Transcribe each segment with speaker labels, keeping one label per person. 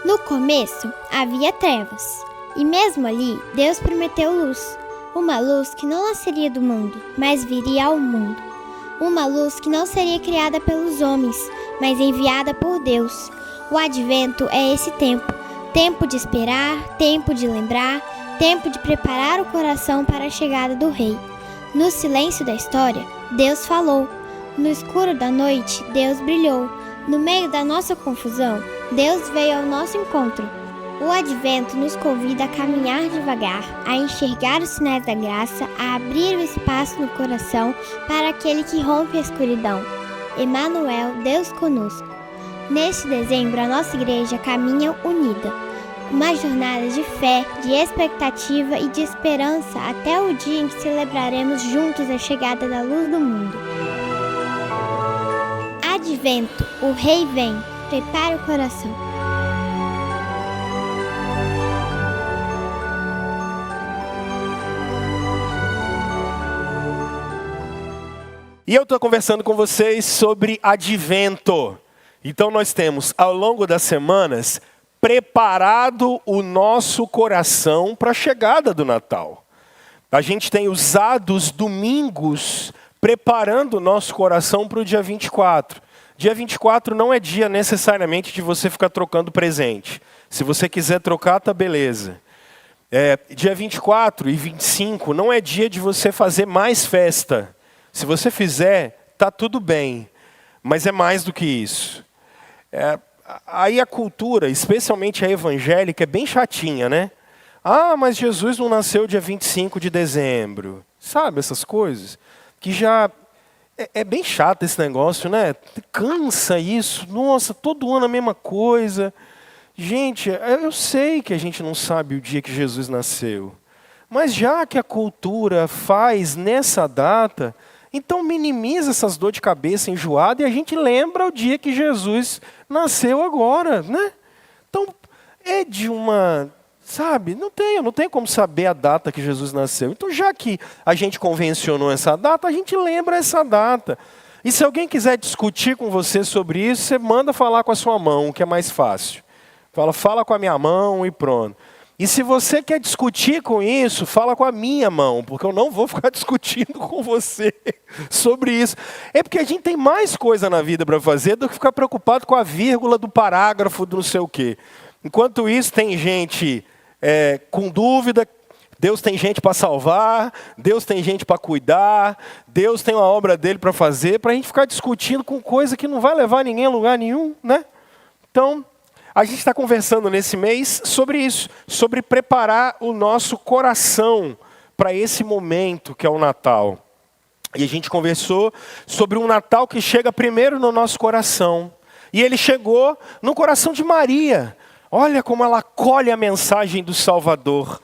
Speaker 1: No começo, havia trevas. E mesmo ali, Deus prometeu luz. Uma luz que não nasceria do mundo, mas viria ao mundo. Uma luz que não seria criada pelos homens, mas enviada por Deus. O advento é esse tempo. Tempo de esperar, tempo de lembrar, tempo de preparar o coração para a chegada do Rei. No silêncio da história, Deus falou. No escuro da noite, Deus brilhou. No meio da nossa confusão, Deus veio ao nosso encontro. O advento nos convida a caminhar devagar, a enxergar os sinais da graça, a abrir o espaço no coração para aquele que rompe a escuridão. Emmanuel, Deus conosco. Neste dezembro, a nossa igreja caminha unida. Uma jornada de fé, de expectativa e de esperança até o dia em que celebraremos juntos a chegada da luz do mundo. Advento, o Rei vem, prepare o coração.
Speaker 2: E eu estou conversando com vocês sobre advento. Então nós temos, ao longo das semanas, preparado o nosso coração para a chegada do Natal. A gente tem usado os domingos preparando o nosso coração para o dia 24. Dia 24 não é dia necessariamente de você ficar trocando presente. Se você quiser trocar, tá beleza. Dia 24 e 25 não é dia de você fazer mais festa. Se você fizer, tá tudo bem. Mas é mais do que isso. Aí a cultura, especialmente a evangélica, é bem chatinha, né? Ah, mas Jesus não nasceu dia 25 de dezembro. Sabe essas coisas? Que já... É bem chato esse negócio, né? Cansa isso. Nossa, todo ano a mesma coisa. Gente, eu sei que a gente não sabe o dia que Jesus nasceu. Mas já que a cultura faz nessa data, então minimiza essas dores de cabeça enjoada e a gente lembra o dia que Jesus nasceu agora, né? Então, é de uma... Sabe, não tem como saber a data que Jesus nasceu. Então, já que a gente convencionou essa data, a gente lembra essa data. E se alguém quiser discutir com você sobre isso, você manda falar com a sua mão, que é mais fácil. Fala com a minha mão e pronto. E se você quer discutir com isso, fala com a minha mão, porque eu não vou ficar discutindo com você sobre isso. É porque a gente tem mais coisa na vida para fazer do que ficar preocupado com a vírgula do parágrafo do não sei o quê. Enquanto isso, tem gente... com dúvida, Deus tem gente para salvar, Deus tem gente para cuidar, Deus tem uma obra dele para fazer, para a gente ficar discutindo com coisa que não vai levar ninguém a lugar nenhum, né? Então, a gente está conversando nesse mês sobre isso, sobre preparar o nosso coração para esse momento que é o Natal. E a gente conversou sobre um Natal que chega primeiro no nosso coração, e ele chegou no coração de Maria. Olha como ela acolhe a mensagem do Salvador.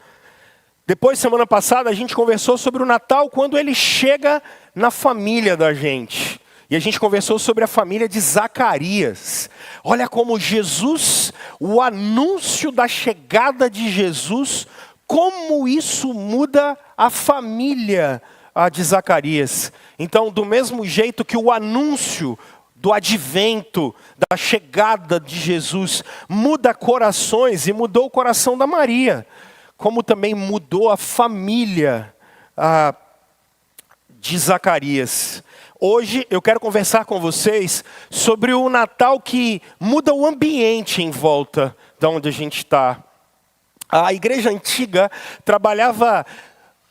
Speaker 2: Depois, semana passada, a gente conversou sobre o Natal quando ele chega na família da gente. E a gente conversou sobre a família de Zacarias. Olha como Jesus, o anúncio da chegada de Jesus, como isso muda a família de Zacarias. Então, do mesmo jeito que o anúncio do advento, da chegada de Jesus, muda corações e mudou o coração da Maria, como também mudou a família de Zacarias. Hoje eu quero conversar com vocês sobre o Natal que muda o ambiente em volta de onde a gente está. A igreja antiga trabalhava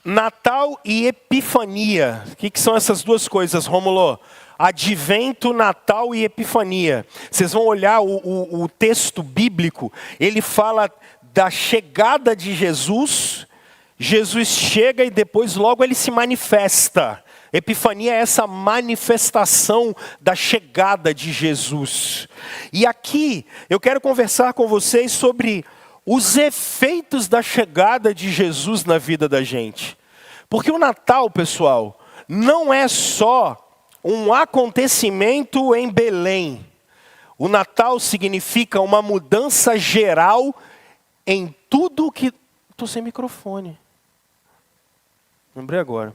Speaker 2: Natal e Epifania. O que são essas duas coisas, Rômulo? Advento, Natal e Epifania. Vocês vão olhar o texto bíblico, ele fala da chegada de Jesus. Jesus chega e depois logo ele se manifesta. Epifania é essa manifestação da chegada de Jesus. E aqui eu quero conversar com vocês sobre os efeitos da chegada de Jesus na vida da gente. Porque o Natal, pessoal, não é só um acontecimento em Belém. O Natal significa uma mudança geral em tudo que... Estou sem microfone. Lembrei agora.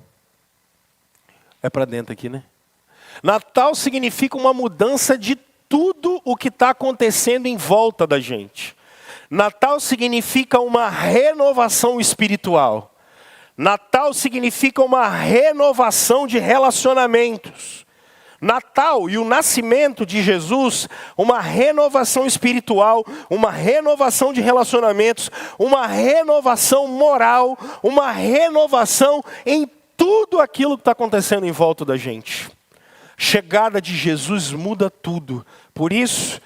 Speaker 2: É para dentro aqui, né? Natal significa uma mudança de tudo o que está acontecendo em volta da gente. Natal significa uma renovação espiritual. Natal significa uma renovação de relacionamentos. Natal e o nascimento de Jesus, uma renovação espiritual, uma renovação de relacionamentos, uma renovação moral, uma renovação em tudo aquilo que está acontecendo em volta da gente. Chegada de Jesus muda tudo. Por isso,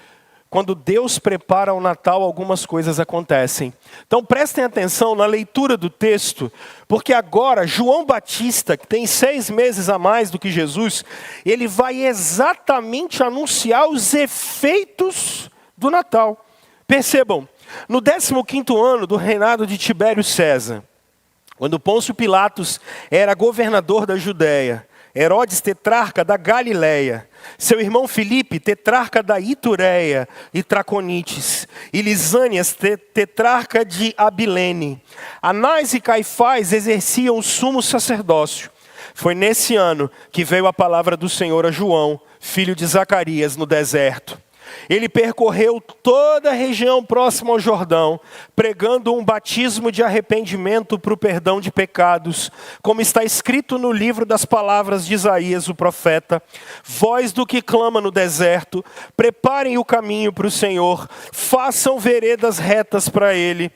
Speaker 2: quando Deus prepara o Natal, algumas coisas acontecem. Então prestem atenção na leitura do texto, porque agora João Batista, que tem 6 meses a mais do que Jesus, ele vai exatamente anunciar os efeitos do Natal. Percebam, no 15º ano do reinado de Tibério César, quando Pôncio Pilatos era governador da Judéia, Herodes, tetrarca da Galileia, seu irmão Filipe, tetrarca da Itureia e Traconites, e Lisânias, tetrarca de Abilene. Anás e Caifás exerciam o sumo sacerdócio. Foi nesse ano que veio a palavra do Senhor a João, filho de Zacarias, no deserto. Ele percorreu toda a região próxima ao Jordão, pregando um batismo de arrependimento para o perdão de pecados, como está escrito no livro das palavras de Isaías, o profeta: voz do que clama no deserto, preparem o caminho para o Senhor, façam veredas retas para ele.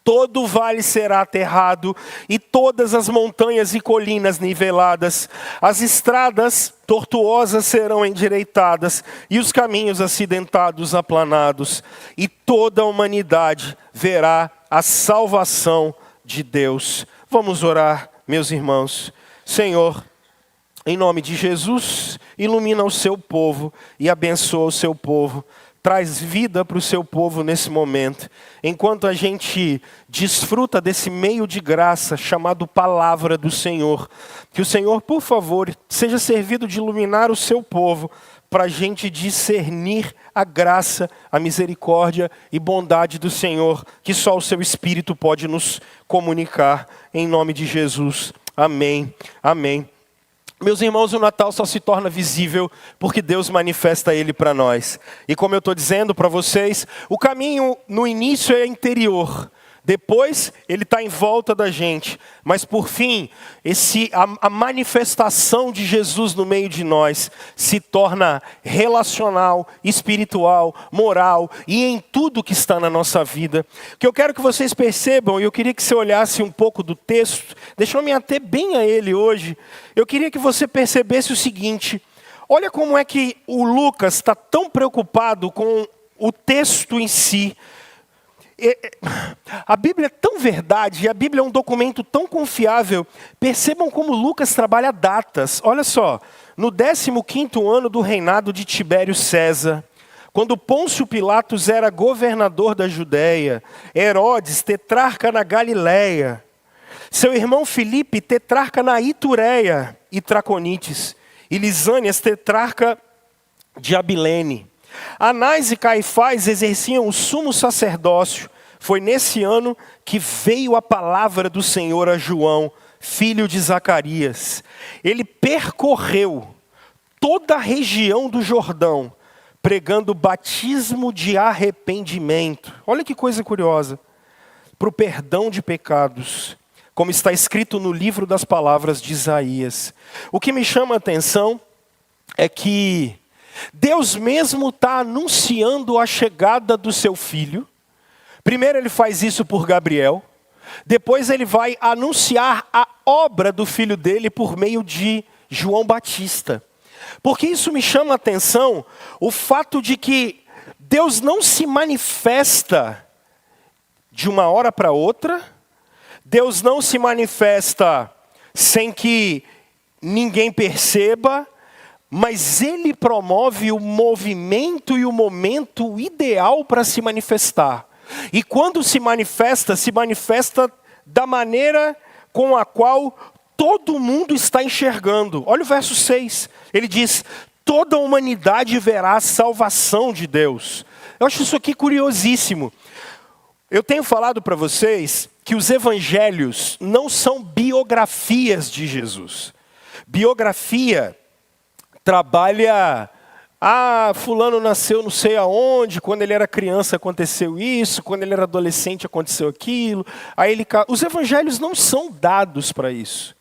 Speaker 2: Todo vale será aterrado, e todas as montanhas e colinas niveladas. As estradas tortuosas serão endireitadas, e os caminhos acidentados aplanados. E toda a humanidade verá a salvação de Deus. Vamos orar, meus irmãos. Senhor, em nome de Jesus, ilumina o seu povo e abençoa o seu povo. Traz vida para o seu povo nesse momento. Enquanto a gente desfruta desse meio de graça chamado Palavra do Senhor. Que o Senhor, por favor, seja servido de iluminar o seu povo, para a gente discernir a graça, a misericórdia e bondade do Senhor, que só o seu Espírito pode nos comunicar. Em nome de Jesus. Amém. Amém. Meus irmãos, o Natal só se torna visível porque Deus manifesta ele para nós. E como eu estou dizendo para vocês, o caminho no início é interior. Depois ele está em volta da gente. Mas por fim, a manifestação de Jesus no meio de nós se torna relacional, espiritual, moral e em tudo que está na nossa vida. O que eu quero que vocês percebam, e eu queria que você olhasse um pouco do texto, deixa eu me ater bem a ele hoje. Eu queria que você percebesse o seguinte: olha como é que o Lucas está tão preocupado com o texto em si. A Bíblia é tão verdade, e a Bíblia é um documento tão confiável. Percebam como Lucas trabalha datas. Olha só, no 15º ano do reinado de Tibério César, quando Pôncio Pilatos era governador da Judéia, Herodes, tetrarca na Galileia, seu irmão Filipe, tetrarca na Itureia e Traconites, e Lisânias, tetrarca de Abilene. Anás e Caifás exerciam o sumo sacerdócio. Foi nesse ano que veio a palavra do Senhor a João, filho de Zacarias. Ele percorreu toda a região do Jordão, pregando batismo de arrependimento. Olha que coisa curiosa. Para o perdão de pecados, como está escrito no livro das palavras de Isaías. O que me chama a atenção é que Deus mesmo está anunciando a chegada do seu filho. Primeiro ele faz isso por Gabriel. Depois ele vai anunciar a obra do filho dele por meio de João Batista. Porque isso me chama a atenção, o fato de que Deus não se manifesta de uma hora para outra. Deus não se manifesta sem que ninguém perceba. Mas ele promove o movimento e o momento ideal para se manifestar. E quando se manifesta da maneira com a qual todo mundo está enxergando. Olha o verso 6. Ele diz: toda a humanidade verá a salvação de Deus. Eu acho isso aqui curiosíssimo. Eu tenho falado para vocês que os evangelhos não são biografias de Jesus. Biografia trabalha fulano nasceu não sei aonde, quando ele era criança aconteceu isso, quando ele era adolescente aconteceu aquilo. Os evangelhos não são dados para isso.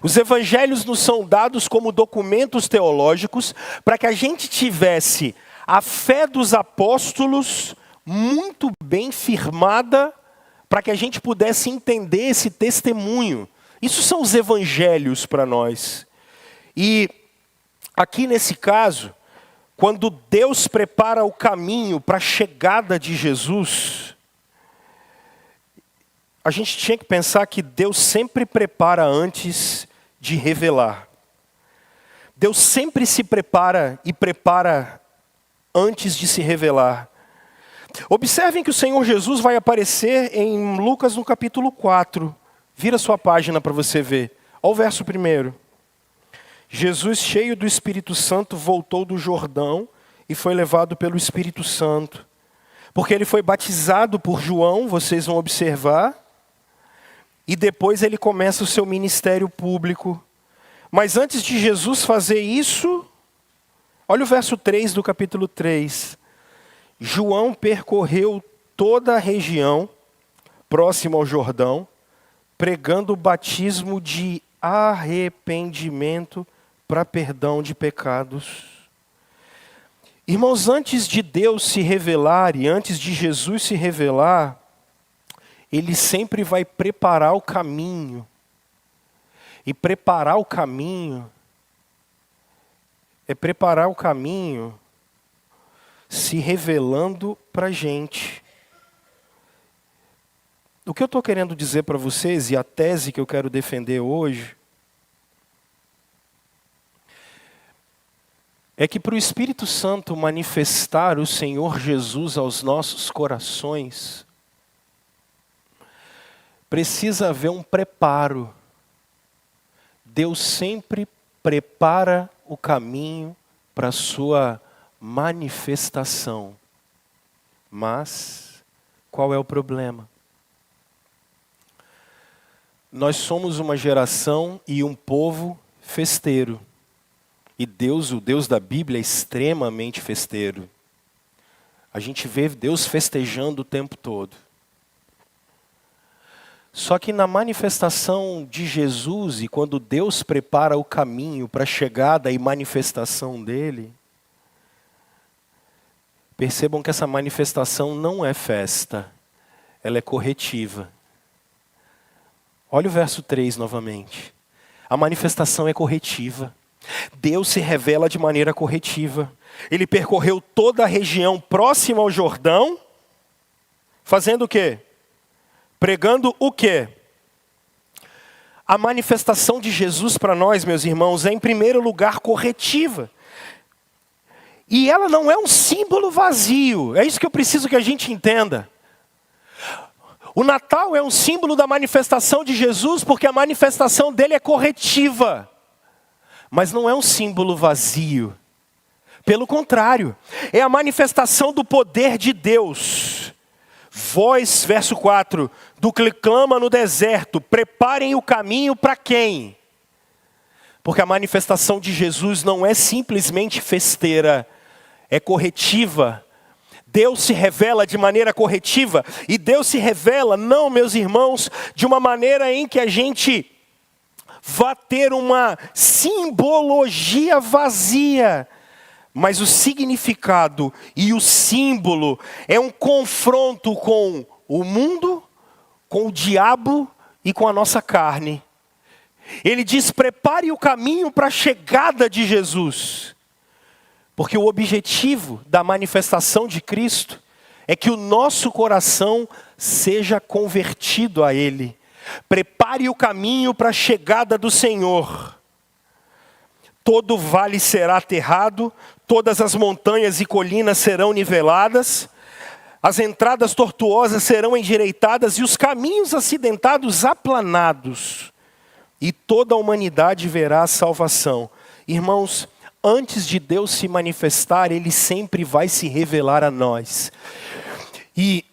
Speaker 2: Os evangelhos nos são dados como documentos teológicos para que a gente tivesse a fé dos apóstolos muito bem firmada, para que a gente pudesse entender esse testemunho. Isso são os evangelhos para nós. E aqui nesse caso, quando Deus prepara o caminho para a chegada de Jesus, a gente tinha que pensar que Deus sempre prepara antes de revelar. Deus sempre se prepara e prepara antes de se revelar. Observem que o Senhor Jesus vai aparecer em Lucas no capítulo 4. Vira sua página para você ver. Olha o verso 1. Jesus, cheio do Espírito Santo, voltou do Jordão e foi levado pelo Espírito Santo. Porque ele foi batizado por João, vocês vão observar. E depois ele começa o seu ministério público. Mas antes de Jesus fazer isso, olha o verso 3 do capítulo 3. João percorreu toda a região próxima ao Jordão, pregando o batismo de arrependimento para perdão de pecados. Irmãos, antes de Deus se revelar e antes de Jesus se revelar, Ele sempre vai preparar o caminho. E preparar o caminho é preparar o caminho se revelando para a gente. O que eu estou querendo dizer para vocês, e a tese que eu quero defender hoje, é que para o Espírito Santo manifestar o Senhor Jesus aos nossos corações, precisa haver um preparo. Deus sempre prepara o caminho para a sua manifestação. Mas, qual é o problema? Nós somos uma geração e um povo festeiro. E Deus, o Deus da Bíblia, é extremamente festeiro. A gente vê Deus festejando o tempo todo. Só que na manifestação de Jesus, e quando Deus prepara o caminho para a chegada e manifestação dele, percebam que essa manifestação não é festa, ela é corretiva. Olha o verso 3 novamente. A manifestação é corretiva. Deus se revela de maneira corretiva. Ele percorreu toda a região próxima ao Jordão, fazendo o quê? Pregando o quê? A manifestação de Jesus para nós, meus irmãos, é em primeiro lugar corretiva. E ela não é um símbolo vazio. É isso que eu preciso que a gente entenda. O Natal é um símbolo da manifestação de Jesus, porque a manifestação dele é corretiva. Mas não é um símbolo vazio. Pelo contrário, é a manifestação do poder de Deus. Vós, verso 4, do que clama no deserto, preparem o caminho para quem? Porque a manifestação de Jesus não é simplesmente festeira, é corretiva. Deus se revela de maneira corretiva, e Deus se revela, não, meus irmãos, de uma maneira em que a gente vá ter uma simbologia vazia. Mas o significado e o símbolo é um confronto com o mundo, com o diabo e com a nossa carne. Ele diz, prepare o caminho para a chegada de Jesus. Porque o objetivo da manifestação de Cristo é que o nosso coração seja convertido a Ele. Prepare o caminho para a chegada do Senhor. Todo vale será aterrado, todas as montanhas e colinas serão niveladas, as entradas tortuosas serão endireitadas e os caminhos acidentados aplanados. E toda a humanidade verá a salvação. Irmãos, antes de Deus se manifestar, Ele sempre vai se revelar a nós. E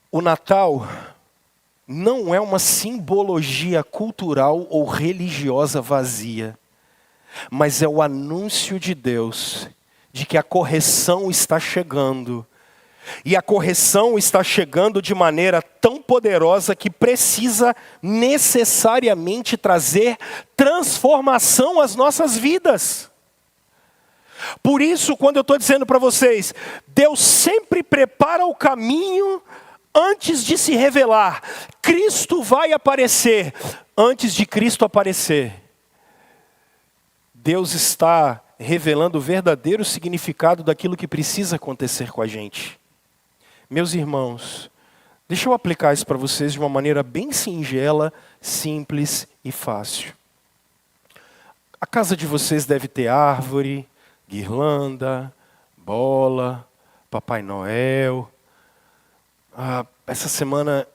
Speaker 2: o Natal não é uma simbologia cultural ou religiosa vazia, mas é o anúncio de Deus de que a correção está chegando. E a correção está chegando de maneira tão poderosa que precisa necessariamente trazer transformação às nossas vidas. Por isso, quando eu estou dizendo para vocês, Deus sempre prepara o caminho antes de se revelar. Cristo vai aparecer antes de Cristo aparecer. Deus está revelando o verdadeiro significado daquilo que precisa acontecer com a gente. Meus irmãos, deixa eu aplicar isso para vocês de uma maneira bem singela, simples e fácil. A casa de vocês deve ter árvore, guirlanda, bola, Papai Noel. Essa semana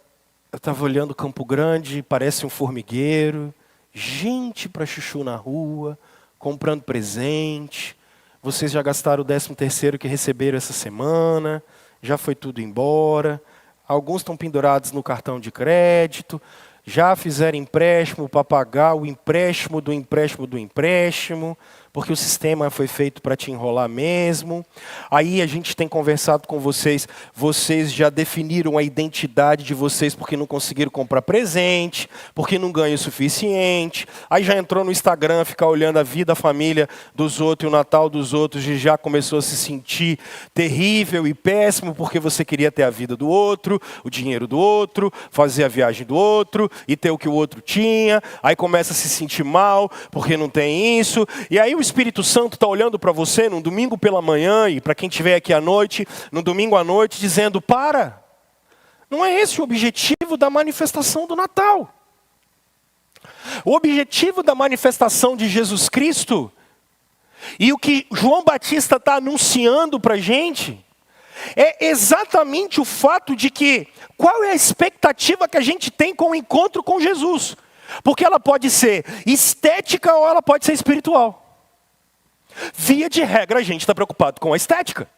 Speaker 2: eu estava olhando Campo Grande, parece um formigueiro, gente para chuchu na rua, comprando presente. Vocês já gastaram o 13º que receberam essa semana, já foi tudo embora. Alguns estão pendurados no cartão de crédito, já fizeram empréstimo para pagar o empréstimo do empréstimo do empréstimo, porque o sistema foi feito para te enrolar mesmo. Aí a gente tem conversado com vocês, vocês já definiram a identidade de vocês porque não conseguiram comprar presente, porque não ganham o suficiente. Aí já entrou no Instagram, ficar olhando a vida, a família dos outros e o Natal dos outros, e já começou a se sentir terrível e péssimo porque você queria ter a vida do outro, o dinheiro do outro, fazer a viagem do outro e ter o que o outro tinha. Aí começa a se sentir mal porque não tem isso. E aí o Espírito Santo está olhando para você num domingo pela manhã, e para quem estiver aqui à noite, no domingo à noite, dizendo: para, não é esse o objetivo da manifestação do Natal. O objetivo da manifestação de Jesus Cristo, e o que João Batista está anunciando para a gente, é exatamente o fato de que, qual é a expectativa que a gente tem com o encontro com Jesus? Porque ela pode ser estética ou ela pode ser espiritual. Via de regra, a gente está preocupado com a estética.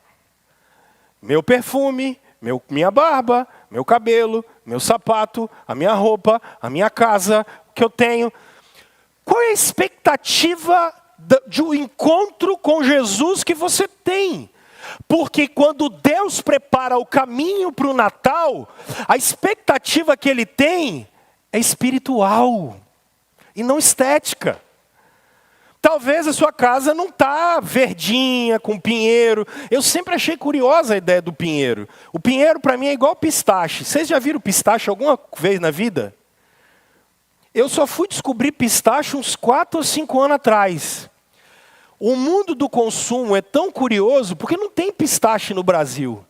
Speaker 2: Meu perfume, minha barba, meu cabelo, meu sapato, a minha roupa, a minha casa, o que eu tenho. Qual é a expectativa de um encontro com Jesus que você tem? Porque quando Deus prepara o caminho para o Natal, a expectativa que Ele tem é espiritual e não estética. Talvez a sua casa não está verdinha, com pinheiro. Eu sempre achei curiosa a ideia do pinheiro. O pinheiro para mim é igual pistache. Vocês já viram pistache alguma vez na vida? Eu só fui descobrir pistache uns 4 ou 5 anos atrás. O mundo do consumo é tão curioso porque não tem pistache no Brasil.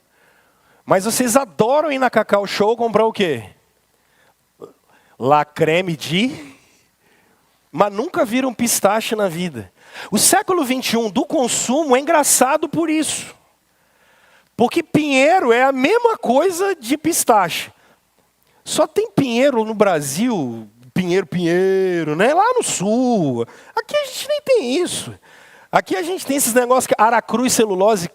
Speaker 2: Mas vocês adoram ir na Cacau Show comprar o quê? La creme de... Mas nunca viram pistache na vida. O século 21 do consumo é engraçado por isso. Porque pinheiro é a mesma coisa de pistache. Só tem pinheiro no Brasil, pinheiro, né? Lá no sul. Aqui a gente nem tem isso. Aqui a gente tem esses negócios que Aracruz celulose,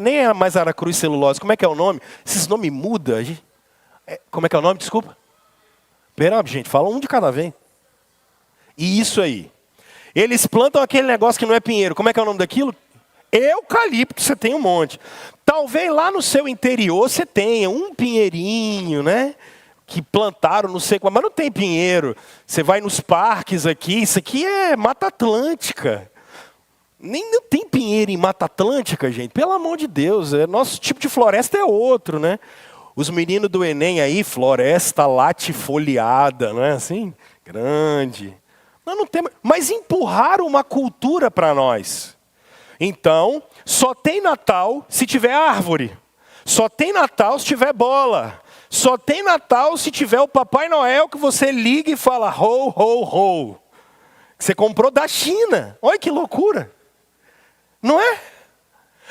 Speaker 2: nem é mais Aracruz celulose, como é que é o nome? Esses nomes mudam. Como é que é o nome? Desculpa. Pera, gente, fala um de cada vez. E isso aí. Eles plantam aquele negócio que não é pinheiro. Como é que é o nome daquilo? Eucalipto, você tem um monte. Talvez lá no seu interior você tenha um pinheirinho, né? Que plantaram, não sei qual, mas não tem pinheiro. Você vai nos parques aqui, isso aqui é Mata Atlântica. Nem não tem pinheiro em Mata Atlântica, gente. Pelo amor de Deus, nosso tipo de floresta é outro, né? Os meninos do Enem aí, floresta latifoliada, não é assim? Grande. Não tem, mas empurraram uma cultura para nós. Então, só tem Natal se tiver árvore. Só tem Natal se tiver bola. Só tem Natal se tiver o Papai Noel que você liga e fala ho, ho, ho. Você comprou da China. Olha que loucura. Não é?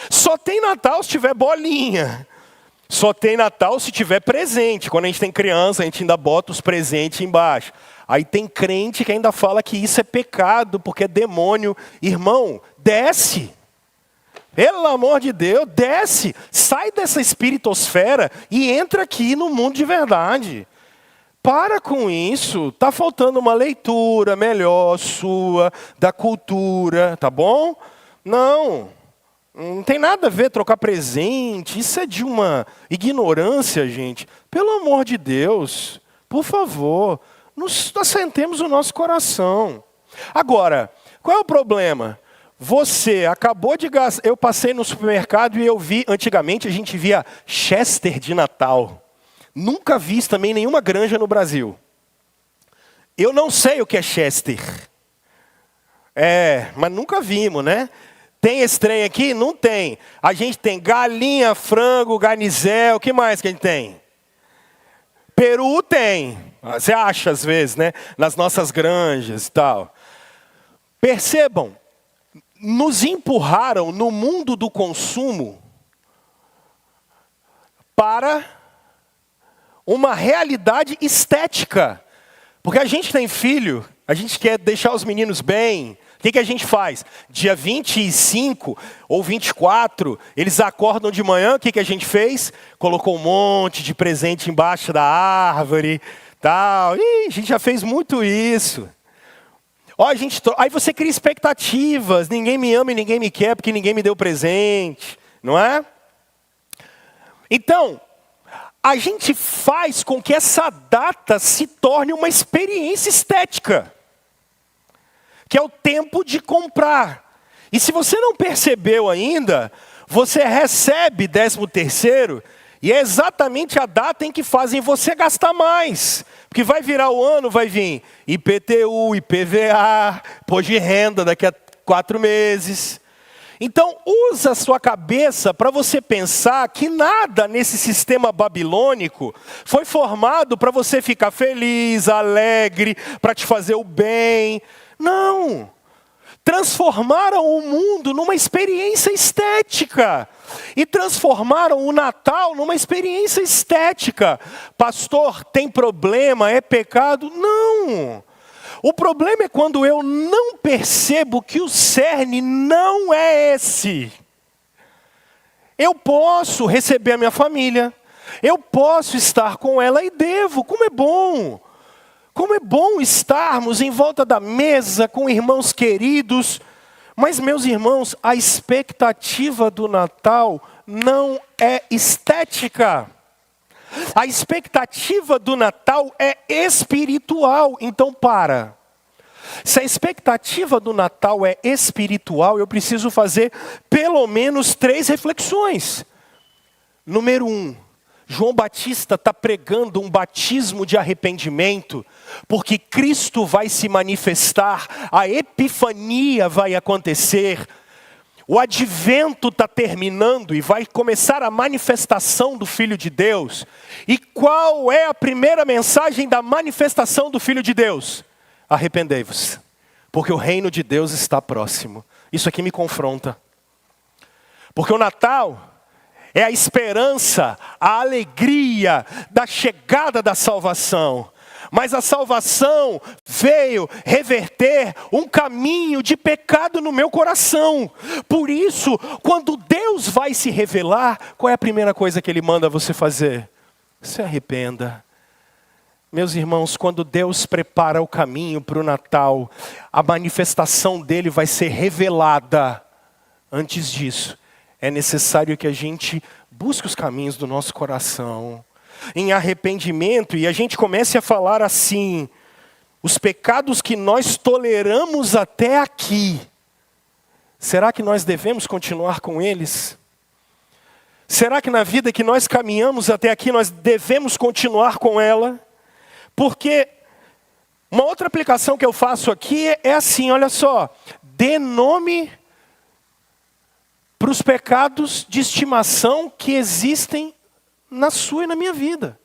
Speaker 2: Só tem Natal se tiver bolinha. Só tem Natal se tiver presente. Quando a gente tem criança, a gente ainda bota os presentes embaixo. Aí tem crente que ainda fala que isso é pecado, porque é demônio. Irmão, desce. Pelo amor de Deus, desce. Sai dessa espiritosfera e entra aqui no mundo de verdade. Para com isso. Está faltando uma leitura melhor sua, da cultura, tá bom? Não. Não tem nada a ver trocar presente. Isso é de uma ignorância, gente. Pelo amor de Deus, por favor, nos assentemos o nosso coração. Agora, qual é o problema? Você acabou de gastar... Eu passei no supermercado e eu vi... Antigamente a gente via Chester de Natal. Nunca vi também nenhuma granja no Brasil. Eu não sei o que é Chester. Mas nunca vimos, né? Tem esse trem aqui? Não tem. A gente tem galinha, frango, garnizel, o que mais que a gente tem? Peru tem. Você acha às vezes, né? Nas nossas granjas e tal. Percebam, nos empurraram no mundo do consumo para uma realidade estética. Porque a gente tem filho, a gente quer deixar os meninos bem. O que a gente faz? Dia 25 ou 24, eles acordam de manhã, o que a gente fez? Colocou um monte de presente embaixo da árvore, tal. A gente já fez muito isso. Aí você cria expectativas, ninguém me ama e ninguém me quer porque ninguém me deu presente, não é? Então, a gente faz com que essa data se torne uma experiência estética, que é o tempo de comprar. E se você não percebeu ainda, você recebe 13º, e é exatamente a data em que fazem você gastar mais. Porque vai virar o ano, vai vir IPTU, IPVA, imposto de renda daqui a 4 meses. Então, usa a sua cabeça para você pensar que nada nesse sistema babilônico foi formado para você ficar feliz, alegre, para te fazer o bem. Não. Transformaram o mundo numa experiência estética. E transformaram o Natal numa experiência estética. Pastor, tem problema? É pecado? Não. O problema é quando eu não percebo que o cerne não é esse. Eu posso receber a minha família. Eu posso estar com ela e devo. Como é bom. Como é bom estarmos em volta da mesa com irmãos queridos. Mas, meus irmãos, a expectativa do Natal não é estética. A expectativa do Natal é espiritual. Então, se a expectativa do Natal é espiritual, eu preciso fazer pelo menos 3 reflexões. Número 1. João Batista está pregando um batismo de arrependimento, porque Cristo vai se manifestar, a epifania vai acontecer, o advento está terminando e vai começar a manifestação do Filho de Deus. E qual é a primeira mensagem da manifestação do Filho de Deus? Arrependei-vos, porque o reino de Deus está próximo. Isso aqui me confronta. Porque o Natal é a esperança, a alegria da chegada da salvação. Mas a salvação veio reverter um caminho de pecado no meu coração. Por isso, quando Deus vai se revelar, qual é a primeira coisa que Ele manda você fazer? Se arrependa. Meus irmãos, quando Deus prepara o caminho para o Natal, a manifestação dele vai ser revelada. Antes disso, é necessário que a gente busque os caminhos do nosso coração em arrependimento, e a gente comece a falar assim: os pecados que nós toleramos até aqui, será que nós devemos continuar com eles? Será que na vida que nós caminhamos até aqui, nós devemos continuar com ela? Porque uma outra aplicação que eu faço aqui é assim, olha só: dê nome para os pecados de estimação que existem na sua e na minha vida.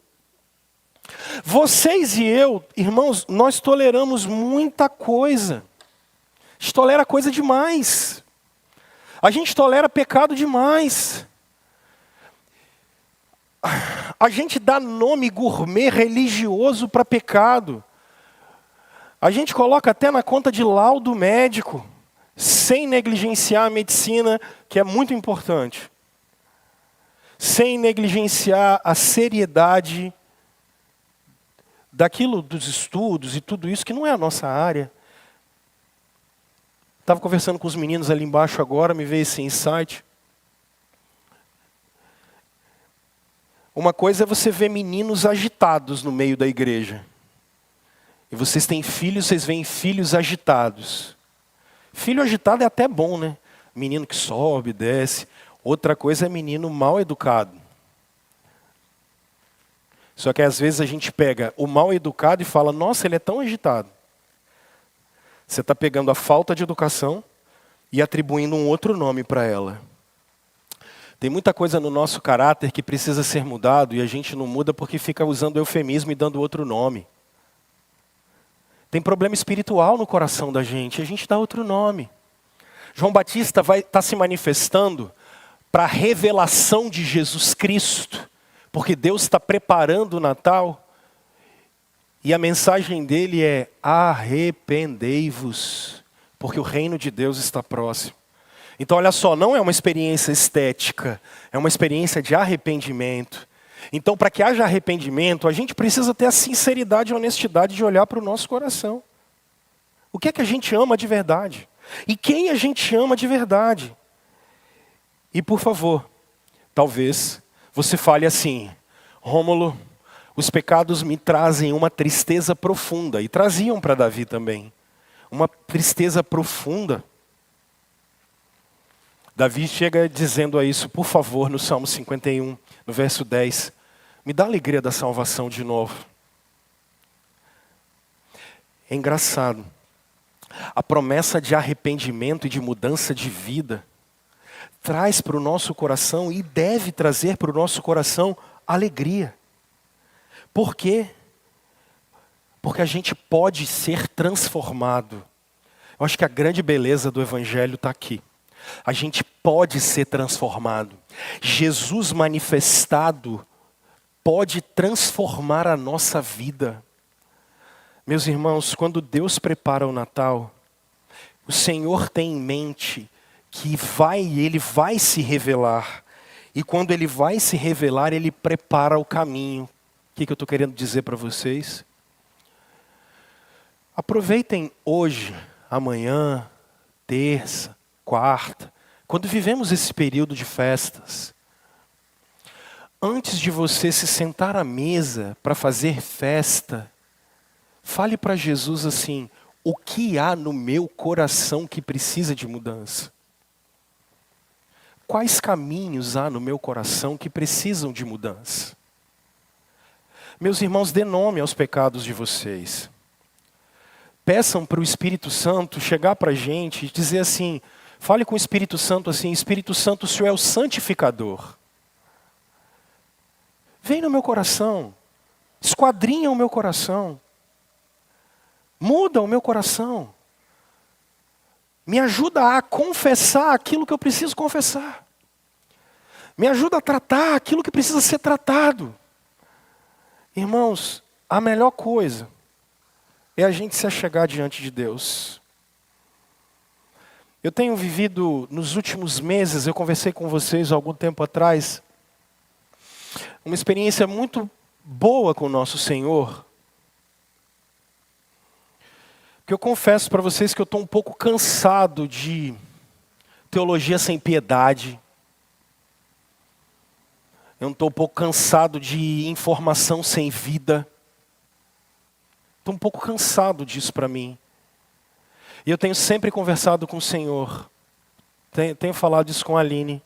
Speaker 2: Vocês e eu, irmãos, nós toleramos muita coisa. A gente tolera coisa demais. A gente tolera pecado demais. A gente dá nome gourmet religioso para pecado. A gente coloca até na conta de laudo médico, sem negligenciar a medicina, que é muito importante. Sem negligenciar a seriedade daquilo dos estudos e tudo isso, que não é a nossa área. Estava conversando com os meninos ali embaixo agora, me veio esse insight. Uma coisa é você ver meninos agitados no meio da igreja. E vocês têm filhos, vocês veem filhos agitados. Filho agitado é até bom, né? Menino que sobe, desce. Outra coisa é menino mal educado. Só que às vezes a gente pega o mal educado e fala, nossa, ele é tão agitado. Você está pegando a falta de educação e atribuindo um outro nome para ela. Tem muita coisa no nosso caráter que precisa ser mudado e a gente não muda porque fica usando eufemismo e dando outro nome. Tem problema espiritual no coração da gente, a gente dá outro nome. João Batista vai estar se manifestando para a revelação de Jesus Cristo, porque Deus está preparando o Natal e a mensagem dele é: arrependei-vos, porque o reino de Deus está próximo. Então olha só, não é uma experiência estética, é uma experiência de arrependimento. Então, para que haja arrependimento, a gente precisa ter a sinceridade e a honestidade de olhar para o nosso coração. O que é que a gente ama de verdade? E quem a gente ama de verdade? E por favor, talvez você fale assim: Rômulo, os pecados me trazem uma tristeza profunda. E traziam para Davi também. Uma tristeza profunda. Davi chega dizendo a isso, por favor, no Salmo 51, no verso 10. Me dá a alegria da salvação de novo. É engraçado. A promessa de arrependimento e de mudança de vida traz para o nosso coração e deve trazer para o nosso coração alegria. Por quê? Porque a gente pode ser transformado. Eu acho que a grande beleza do Evangelho está aqui. A gente pode ser transformado. Jesus manifestado pode transformar a nossa vida. Meus irmãos, quando Deus prepara o Natal, o Senhor tem em mente que Ele vai se revelar. E quando Ele vai se revelar, Ele prepara o caminho. O que eu estou querendo dizer para vocês? Aproveitem hoje, amanhã, terça, quarta, quando vivemos esse período de festas. Antes de você se sentar à mesa para fazer festa, fale para Jesus assim: o que há no meu coração que precisa de mudança? Quais caminhos há no meu coração que precisam de mudança? Meus irmãos, dê nome aos pecados de vocês. Peçam para o Espírito Santo chegar para a gente e dizer assim, fale com o Espírito Santo assim: Espírito Santo, o Senhor é o santificador. Vem no meu coração, esquadrinha o meu coração, muda o meu coração. Me ajuda a confessar aquilo que eu preciso confessar. Me ajuda a tratar aquilo que precisa ser tratado. Irmãos, a melhor coisa é a gente se achegar diante de Deus. Eu tenho vivido nos últimos meses, eu conversei com vocês há algum tempo atrás, uma experiência muito boa com o nosso Senhor. Porque eu confesso para vocês que eu estou um pouco cansado de teologia sem piedade. Eu estou um pouco cansado de informação sem vida. Estou um pouco cansado disso para mim. E eu tenho sempre conversado com o Senhor. Tenho falado isso com a Aline.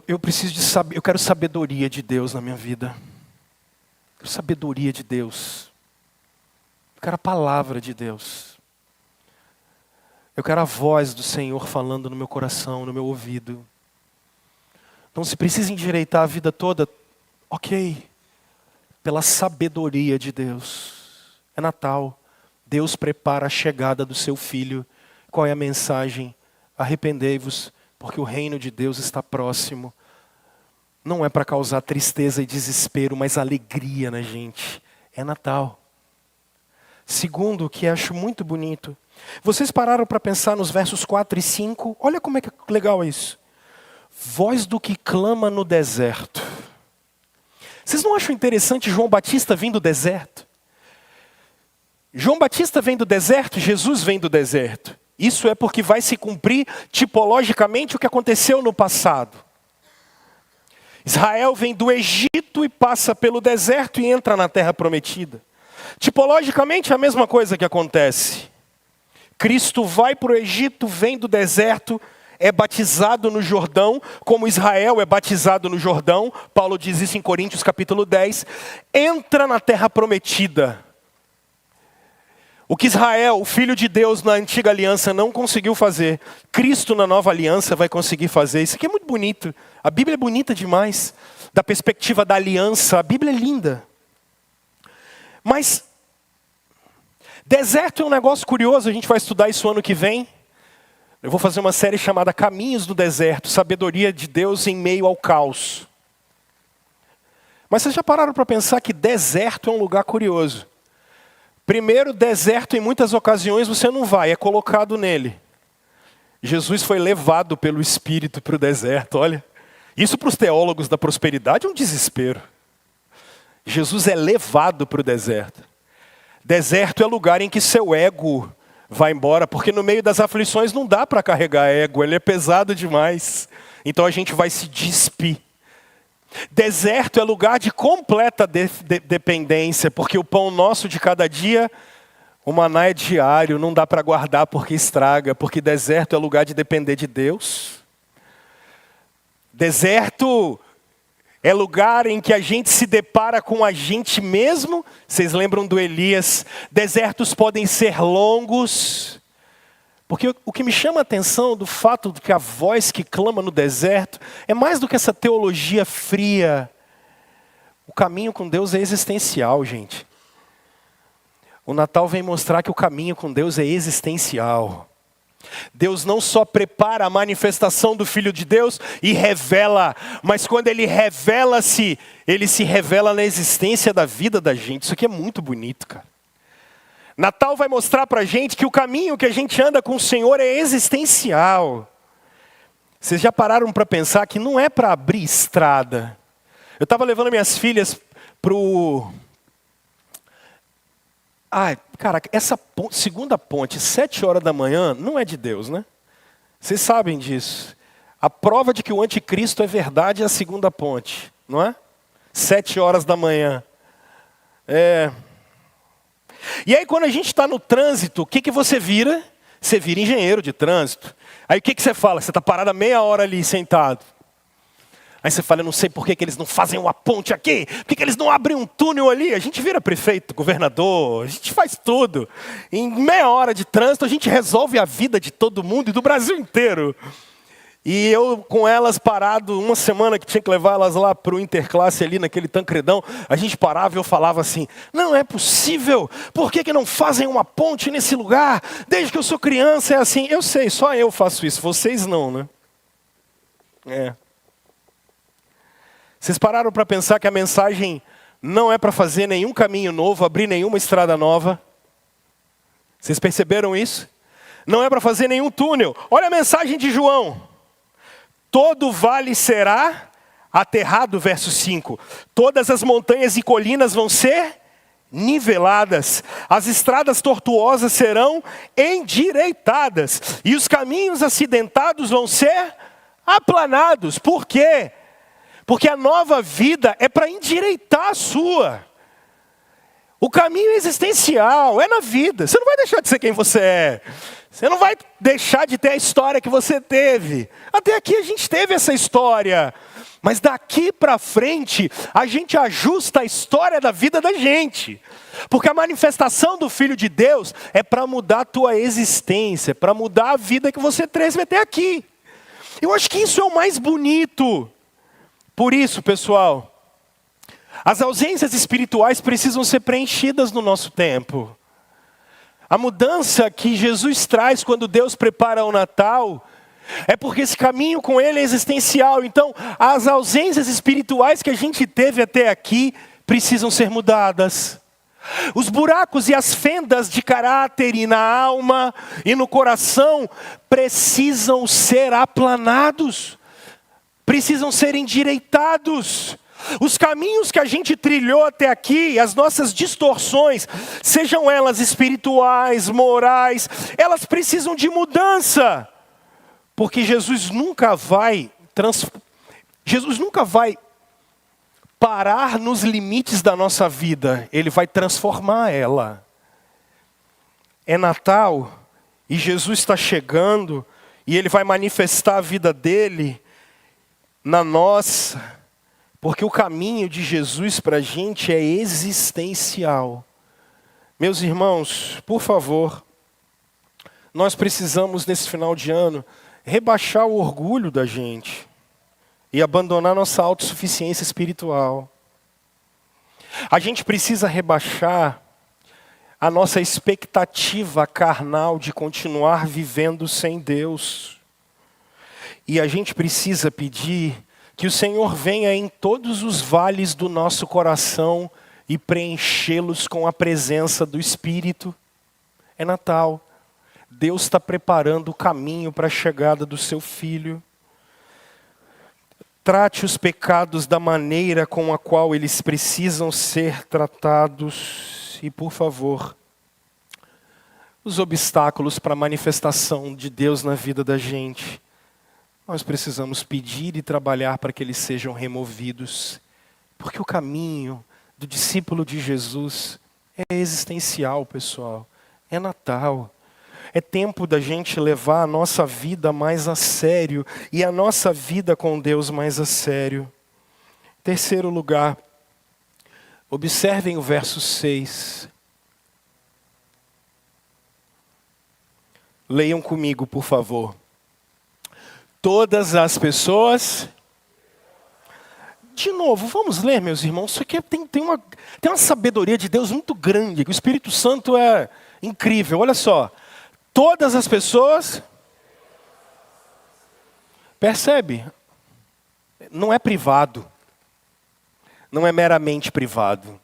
Speaker 2: Eu preciso de saber, eu quero sabedoria de Deus na minha vida. Eu quero sabedoria de Deus. Eu quero a palavra de Deus. Eu quero a voz do Senhor falando no meu coração, no meu ouvido. Então, se precisa endireitar a vida toda, ok. Pela sabedoria de Deus. É Natal. Deus prepara a chegada do seu Filho. Qual é a mensagem? Arrependei-vos, porque o reino de Deus está próximo. Não é para causar tristeza e desespero, mas alegria na gente. É Natal. Segundo, que acho muito bonito. Vocês pararam para pensar nos versos 4 e 5? Olha como é que legal é isso. Voz do que clama no deserto. Vocês não acham interessante João Batista vir do deserto? João Batista vem do deserto, Jesus vem do deserto. Isso é porque vai se cumprir tipologicamente o que aconteceu no passado. Israel vem do Egito e passa pelo deserto e entra na terra prometida. Tipologicamente, a mesma coisa que acontece. Cristo vai para o Egito, vem do deserto, é batizado no Jordão, como Israel é batizado no Jordão. Paulo diz isso em Coríntios capítulo 10. Entra na terra prometida. O que Israel, o filho de Deus na antiga aliança, não conseguiu fazer, Cristo na nova aliança vai conseguir fazer. Isso aqui é muito bonito. A Bíblia é bonita demais. Da perspectiva da aliança, a Bíblia é linda. Mas, deserto é um negócio curioso, a gente vai estudar isso ano que vem. Eu vou fazer uma série chamada Caminhos do Deserto, sabedoria de Deus em meio ao caos. Mas vocês já pararam para pensar que deserto é um lugar curioso? Primeiro, deserto em muitas ocasiões você não vai, é colocado nele. Jesus foi levado pelo Espírito para o deserto, olha. Isso para os teólogos da prosperidade é um desespero. Jesus é levado para o deserto. Deserto é lugar em que seu ego vai embora, porque no meio das aflições não dá para carregar ego, ele é pesado demais. Então a gente vai se despir. Deserto é lugar de completa dependência, porque o pão nosso de cada dia, o maná é diário, não dá para guardar porque estraga, porque deserto é lugar de depender de Deus. Deserto é lugar em que a gente se depara com a gente mesmo. Vocês lembram do Elias? Desertos podem ser longos. Porque o que me chama a atenção do fato de que a voz que clama no deserto é mais do que essa teologia fria. O caminho com Deus é existencial, gente. O Natal vem mostrar que o caminho com Deus é existencial. Deus não só prepara a manifestação do Filho de Deus e revela, mas quando Ele revela-se, Ele se revela na existência da vida da gente. Isso aqui é muito bonito, cara. Natal vai mostrar para a gente que o caminho que a gente anda com o Senhor é existencial. Vocês já pararam para pensar que não é para abrir estrada? Eu estava levando minhas filhas para o... cara, essa segunda ponte, 7 horas da manhã, não é de Deus, né? Vocês sabem disso. A prova de que o anticristo é verdade é a segunda ponte, não é? 7 horas da manhã. E aí quando a gente está no trânsito, o que você vira? Você vira engenheiro de trânsito. Aí o que você fala? Você está parado há meia hora ali sentado. Aí você fala, eu não sei por que eles não fazem uma ponte aqui, por que eles não abrem um túnel ali? A gente vira prefeito, governador, a gente faz tudo. Em meia hora de trânsito a gente resolve a vida de todo mundo e do Brasil inteiro. E eu com elas parado, uma semana que tinha que levar elas lá para o Interclasse ali naquele Tancredão, a gente parava e eu falava assim, não é possível, por que não fazem uma ponte nesse lugar? Desde que eu sou criança é assim, eu sei, só eu faço isso, vocês não, né? Vocês pararam para pensar que a mensagem não é para fazer nenhum caminho novo, abrir nenhuma estrada nova? Vocês perceberam isso? Não é para fazer nenhum túnel. Olha a mensagem de João. Todo vale será aterrado, verso 5. Todas as montanhas e colinas vão ser niveladas. As estradas tortuosas serão endireitadas. E os caminhos acidentados vão ser aplanados. Por quê? Porque a nova vida é para endireitar a sua. O caminho existencial é na vida. Você não vai deixar de ser quem você é. Você não vai deixar de ter a história que você teve. Até aqui a gente teve essa história. Mas daqui para frente, a gente ajusta a história da vida da gente. Porque a manifestação do Filho de Deus é para mudar a tua existência, para mudar a vida que você teve até aqui. Eu acho que isso é o mais bonito. Por isso, pessoal, as ausências espirituais precisam ser preenchidas no nosso tempo. A mudança que Jesus traz quando Deus prepara o Natal, é porque esse caminho com Ele é existencial. Então, as ausências espirituais que a gente teve até aqui precisam ser mudadas. Os buracos e as fendas de caráter e na alma e no coração precisam ser aplanados. Precisam ser endireitados. Os caminhos que a gente trilhou até aqui, as nossas distorções, sejam elas espirituais, morais, elas precisam de mudança. Porque Jesus nunca vai parar nos limites da nossa vida, Ele vai transformar ela. É Natal e Jesus está chegando e Ele vai manifestar a vida dEle na nossa, porque o caminho de Jesus para a gente é existencial. Meus irmãos, por favor, nós precisamos nesse final de ano rebaixar o orgulho da gente e abandonar nossa autossuficiência espiritual. A gente precisa rebaixar a nossa expectativa carnal de continuar vivendo sem Deus. E a gente precisa pedir que o Senhor venha em todos os vales do nosso coração e preenchê-los com a presença do Espírito. É Natal. Deus está preparando o caminho para a chegada do seu Filho. Trate os pecados da maneira com a qual eles precisam ser tratados. E, por favor, os obstáculos para a manifestação de Deus na vida da gente, nós precisamos pedir e trabalhar para que eles sejam removidos. Porque o caminho do discípulo de Jesus é existencial, pessoal. É Natal. É tempo da gente levar a nossa vida mais a sério e a nossa vida com Deus mais a sério. Terceiro lugar, observem o verso 6. Leiam comigo, por favor. Todas as pessoas... De novo, vamos ler, meus irmãos. Isso aqui tem uma sabedoria de Deus muito grande, que o Espírito Santo é incrível. Olha só. Todas as pessoas... Percebe? Não é privado. Não é meramente privado.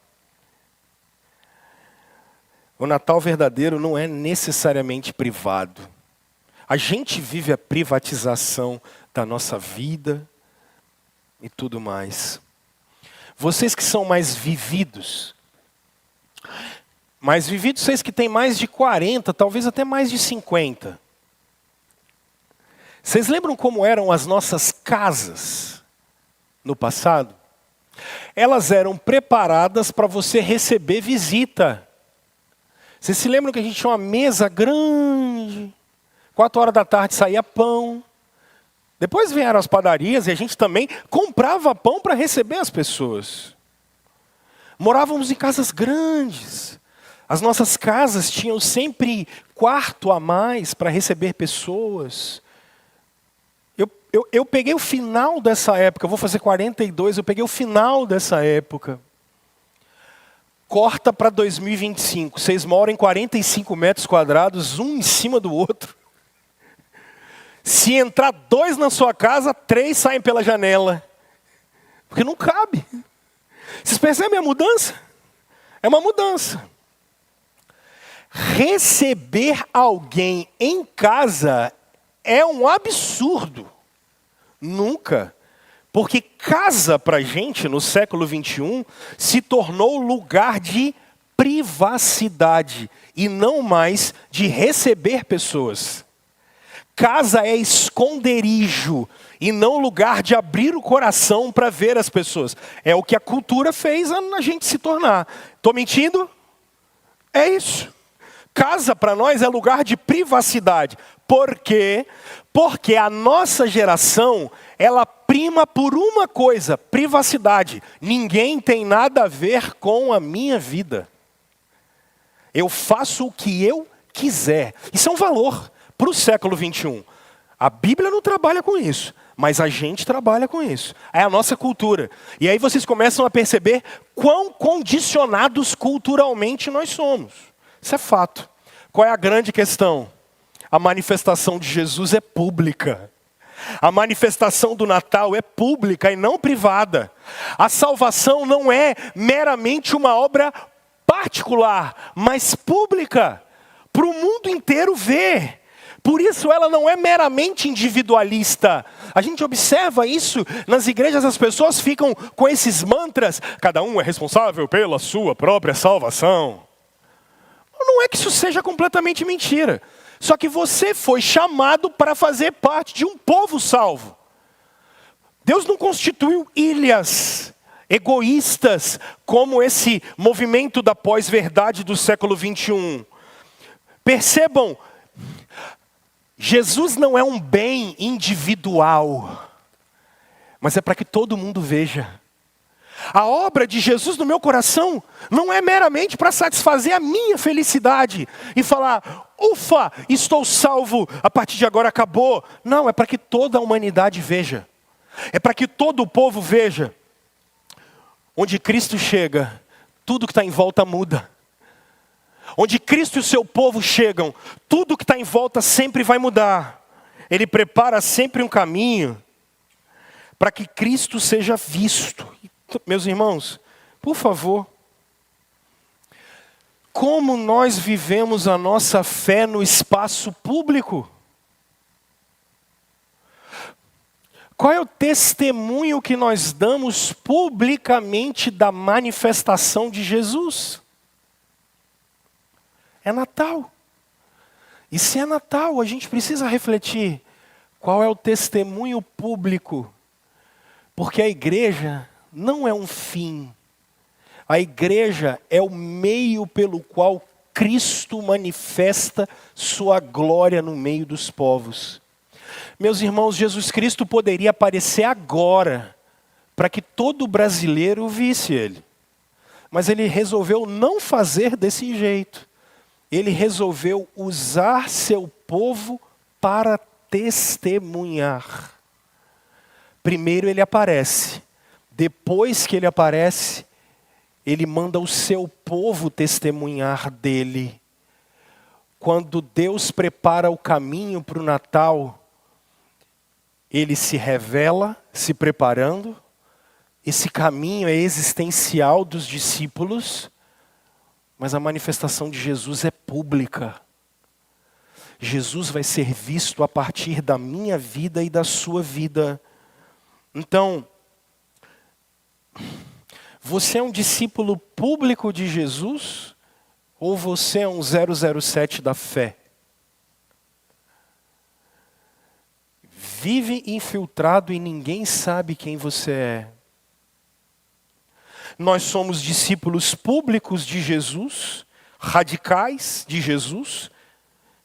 Speaker 2: O Natal verdadeiro não é necessariamente privado. A gente vive a privatização da nossa vida e tudo mais. Vocês que são mais vividos, vocês que têm mais de 40, talvez até mais de 50. Vocês lembram como eram as nossas casas no passado? Elas eram preparadas para você receber visita. Vocês se lembram que a gente tinha uma mesa grande, 4 horas da tarde saía pão. Depois vieram as padarias e a gente também comprava pão para receber as pessoas. Morávamos em casas grandes. As nossas casas tinham sempre quarto a mais para receber pessoas. Eu peguei o final dessa época, eu vou fazer 42, eu peguei o final dessa época. Corta para 2025, vocês moram em 45 metros quadrados, um em cima do outro. Se entrar 2 na sua casa, 3 saem pela janela. Porque não cabe. Vocês percebem a mudança? É uma mudança. Receber alguém em casa é um absurdo. Nunca. Porque casa para a gente, no século 21, se tornou lugar de privacidade e não mais de receber pessoas. Casa é esconderijo e não lugar de abrir o coração para ver as pessoas. É o que a cultura fez a gente se tornar. Estou mentindo? É isso. Casa para nós é lugar de privacidade. Por quê? Porque a nossa geração, ela prima por uma coisa, privacidade. Ninguém tem nada a ver com a minha vida. Eu faço o que eu quiser. Isso é um valor para o século 21. A Bíblia não trabalha com isso, mas a gente trabalha com isso. É a nossa cultura. E aí vocês começam a perceber quão condicionados culturalmente nós somos. Isso é fato. Qual é a grande questão? A manifestação de Jesus é pública. A manifestação do Natal é pública e não privada. A salvação não é meramente uma obra particular, mas pública, para o mundo inteiro ver. Por isso ela não é meramente individualista. A gente observa isso nas igrejas, as pessoas ficam com esses mantras, cada um é responsável pela sua própria salvação. Não é que isso seja completamente mentira. Só que você foi chamado para fazer parte de um povo salvo. Deus não constituiu ilhas egoístas, como esse movimento da pós-verdade do século 21. Percebam, Jesus não é um bem individual, mas é para que todo mundo veja. A obra de Jesus no meu coração não é meramente para satisfazer a minha felicidade e falar, ufa, estou salvo, a partir de agora acabou. Não, é para que toda a humanidade veja. É para que todo o povo veja. Onde Cristo chega, tudo que está em volta muda. Onde Cristo e o seu povo chegam, tudo que está em volta sempre vai mudar. Ele prepara sempre um caminho para que Cristo seja visto. Meus irmãos, por favor, como nós vivemos a nossa fé no espaço público? Qual é o testemunho que nós damos publicamente da manifestação de Jesus? É Natal. E se é Natal, a gente precisa refletir qual é o testemunho público. Porque a igreja não é um fim. A igreja é o meio pelo qual Cristo manifesta sua glória no meio dos povos. Meus irmãos, Jesus Cristo poderia aparecer agora, para que todo brasileiro visse ele. Mas ele resolveu não fazer desse jeito. Ele resolveu usar seu povo para testemunhar. Primeiro ele aparece. Depois que ele aparece, ele manda o seu povo testemunhar dele. Quando Deus prepara o caminho para o Natal, ele se revela, se preparando. Esse caminho é existencial dos discípulos, mas a manifestação de Jesus é pública. Jesus vai ser visto a partir da minha vida e da sua vida. Então, você é um discípulo público de Jesus ou você é um 007 da fé? Vive infiltrado e ninguém sabe quem você é. Nós somos discípulos públicos de Jesus, radicais de Jesus.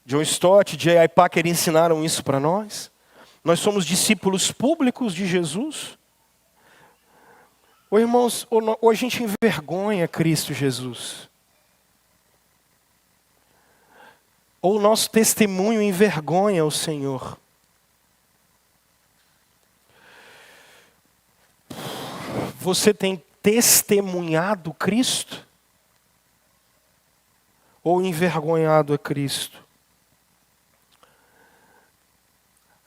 Speaker 2: John Stott, J.I. Packer ensinaram isso para nós. Nós somos discípulos públicos de Jesus. Ou irmãos, ou a gente envergonha Cristo Jesus. Ou o nosso testemunho envergonha o Senhor. Você tem testemunhado Cristo? Ou envergonhado a Cristo?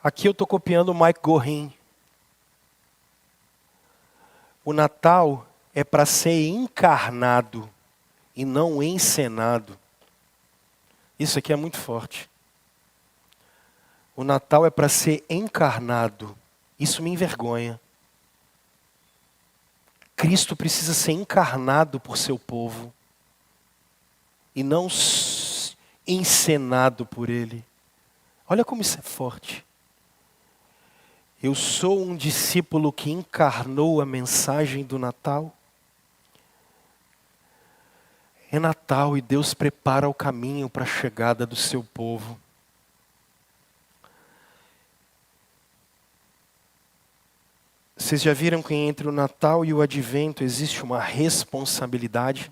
Speaker 2: Aqui eu estou copiando o Mike Gorin. O Natal é para ser encarnado e não encenado. Isso aqui é muito forte. O Natal é para ser encarnado. Isso me envergonha. Cristo precisa ser encarnado por seu povo e não encenado por ele. Olha como isso é forte. Eu sou um discípulo que encarnou a mensagem do Natal. É Natal e Deus prepara o caminho para a chegada do seu povo. Vocês já viram que entre o Natal e o Advento existe uma responsabilidade?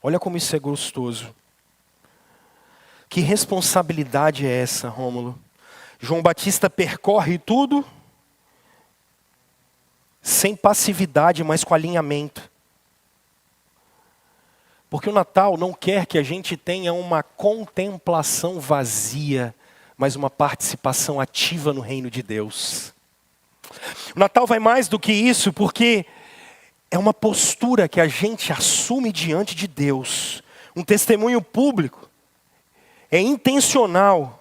Speaker 2: Olha como isso é gostoso. Que responsabilidade é essa, Rômulo? João Batista percorre tudo sem passividade, mas com alinhamento. Porque o Natal não quer que a gente tenha uma contemplação vazia, mas uma participação ativa no reino de Deus. O Natal vai mais do que isso, porque é uma postura que a gente assume diante de Deus. Um testemunho público. É intencional.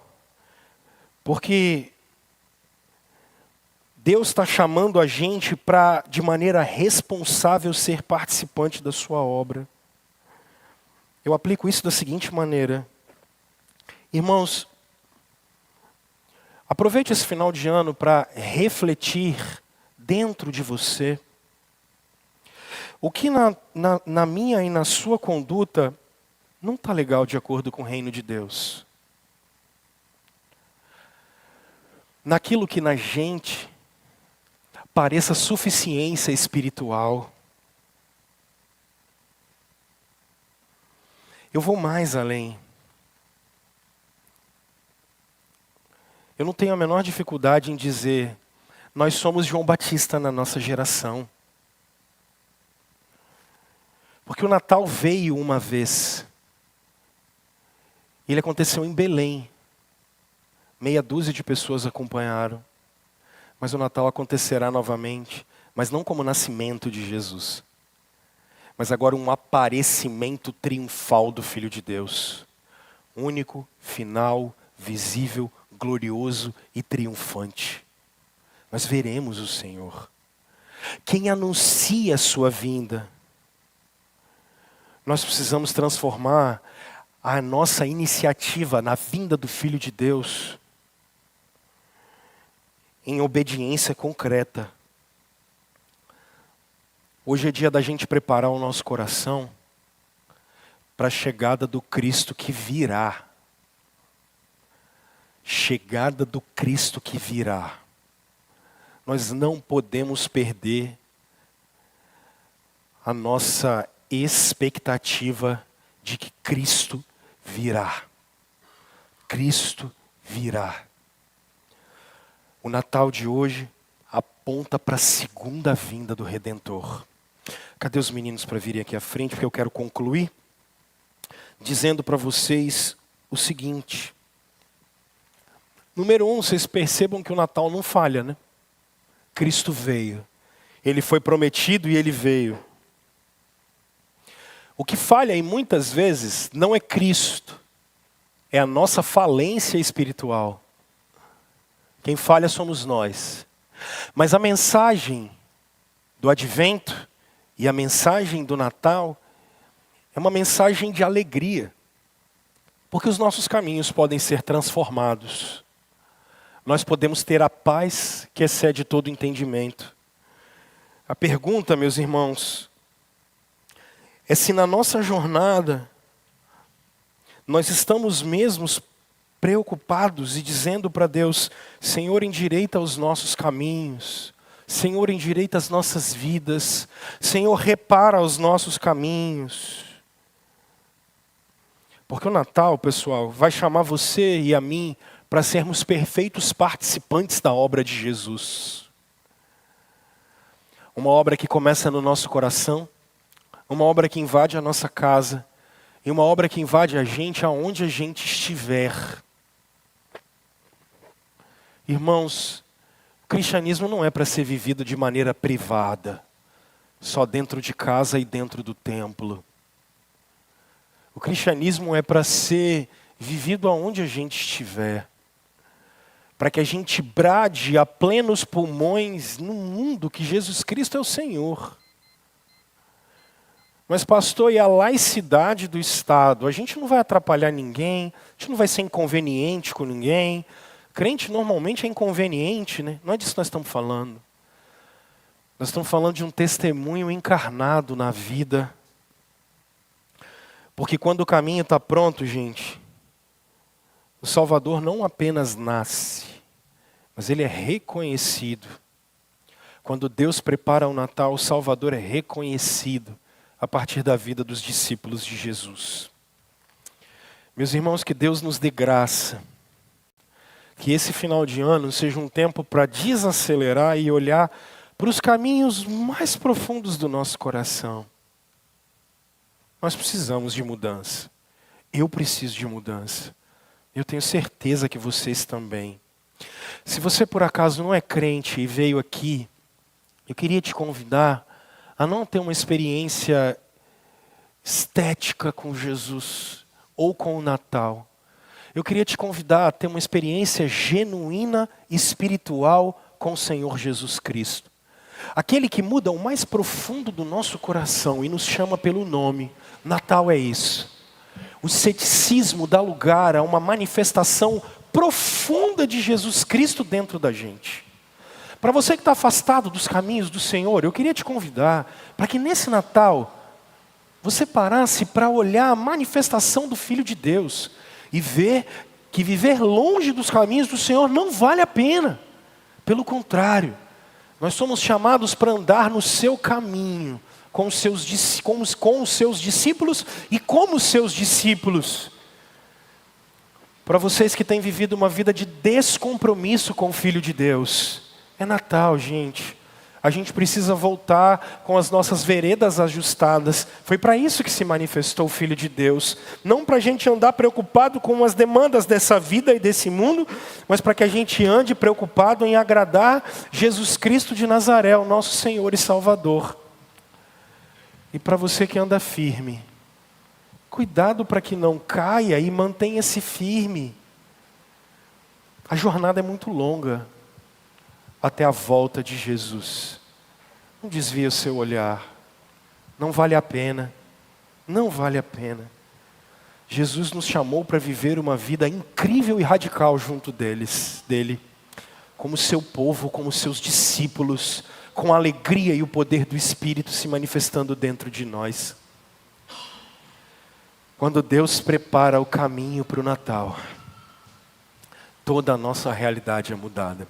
Speaker 2: Porque Deus está chamando a gente para, de maneira responsável, ser participante da sua obra. Eu aplico isso da seguinte maneira. Irmãos, aproveite esse final de ano para refletir dentro de você. O que na minha e na sua conduta não está legal de acordo com o reino de Deus? Naquilo que na gente pareça suficiência espiritual. Eu vou mais além. Eu não tenho a menor dificuldade em dizer, nós somos João Batista na nossa geração. Porque o Natal veio uma vez. Ele aconteceu em Belém. Meia dúzia de pessoas acompanharam. Mas o Natal acontecerá novamente. Mas não como o nascimento de Jesus. Mas agora um aparecimento triunfal do Filho de Deus. Único, final, visível, glorioso e triunfante. Nós veremos o Senhor. Quem anuncia a sua vinda? Nós precisamos transformar a nossa iniciativa na vinda do Filho de Deus em obediência concreta. Hoje é dia da gente preparar o nosso coração para a chegada do Cristo que virá. Chegada do Cristo que virá. Nós não podemos perder a nossa expectativa de que Cristo virá. Cristo virá. O Natal de hoje aponta para a segunda vinda do Redentor. Cadê os meninos para virem aqui à frente? Porque eu quero concluir dizendo para vocês o seguinte. Número 1, vocês percebam que o Natal não falha, né? Cristo veio. Ele foi prometido e ele veio. O que falha e muitas vezes não é Cristo, é a nossa falência espiritual. Quem falha somos nós. Mas a mensagem do Advento e a mensagem do Natal é uma mensagem de alegria. Porque os nossos caminhos podem ser transformados. Nós podemos ter a paz que excede todo entendimento. A pergunta, meus irmãos, é se na nossa jornada nós estamos mesmos preocupados e dizendo para Deus, Senhor, endireita os nossos caminhos, Senhor, endireita as nossas vidas, Senhor, repara os nossos caminhos. Porque o Natal, pessoal, vai chamar você e a mim para sermos perfeitos participantes da obra de Jesus. Uma obra que começa no nosso coração, uma obra que invade a nossa casa, e uma obra que invade a gente aonde a gente estiver. Irmãos, o cristianismo não é para ser vivido de maneira privada, só dentro de casa e dentro do templo. O cristianismo é para ser vivido aonde a gente estiver. Para que a gente brade a plenos pulmões no mundo que Jesus Cristo é o Senhor. Mas pastor, e a laicidade do Estado? A gente não vai atrapalhar ninguém, a gente não vai ser inconveniente com ninguém. Crente normalmente é inconveniente, né? Não é disso que nós estamos falando. Nós estamos falando de um testemunho encarnado na vida. Porque quando o caminho está pronto, gente, o Salvador não apenas nasce, mas ele é reconhecido. Quando Deus prepara o Natal, o Salvador é reconhecido a partir da vida dos discípulos de Jesus. Meus irmãos, que Deus nos dê graça. Que esse final de ano seja um tempo para desacelerar e olhar para os caminhos mais profundos do nosso coração. Nós precisamos de mudança. Eu preciso de mudança. Eu tenho certeza que vocês também. Se você por acaso não é crente e veio aqui, eu queria te convidar a não ter uma experiência estética com Jesus ou com o Natal. Eu queria te convidar a ter uma experiência genuína, espiritual com o Senhor Jesus Cristo. Aquele que muda o mais profundo do nosso coração e nos chama pelo nome. Natal é isso. O ceticismo dá lugar a uma manifestação profunda de Jesus Cristo dentro da gente. Para você que está afastado dos caminhos do Senhor, eu queria te convidar para que nesse Natal você parasse para olhar a manifestação do Filho de Deus e ver que viver longe dos caminhos do Senhor não vale a pena. Pelo contrário, nós somos chamados para andar no seu caminho, com os seus discípulos e como os seus discípulos. Para vocês que têm vivido uma vida de descompromisso com o Filho de Deus, é Natal, gente. A gente precisa voltar com as nossas veredas ajustadas. Foi para isso que se manifestou o Filho de Deus. Não para a gente andar preocupado com as demandas dessa vida e desse mundo, mas para que a gente ande preocupado em agradar Jesus Cristo de Nazaré, o nosso Senhor e Salvador. E para você que anda firme, cuidado para que não caia e mantenha-se firme. A jornada é muito longa até a volta de Jesus. Não desvie o seu olhar. Não vale a pena. Não vale a pena. Jesus nos chamou para viver uma vida incrível e radical junto dele. Como seu povo, como seus discípulos, com a alegria e o poder do Espírito se manifestando dentro de nós. Quando Deus prepara o caminho para o Natal, toda a nossa realidade é mudada.